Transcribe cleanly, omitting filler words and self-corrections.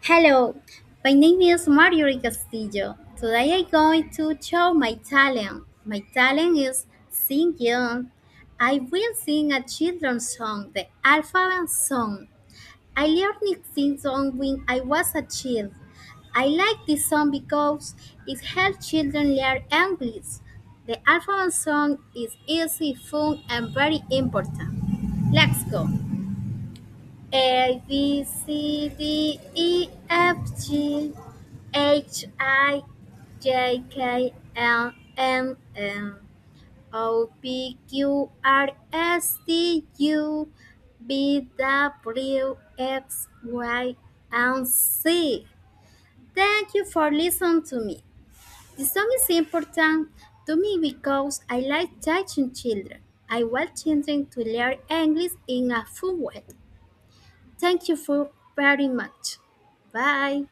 Hello, my name is Marjorie Castillo. Today I'm going to show my talent. My talent is singing. I will sing a children's song, the alphabet song. I learned this song when I was a child. I like this song because it helps children learn English. The alphabet song is easy, fun, and very important. Let's go. A B C D E F G H I J K L M N O P Q R S T U V W X Y and Z. Thank you for listening to me. This song is important to me because I like teaching children. I want children to learn English in a fun way. Thank you for very much. Bye.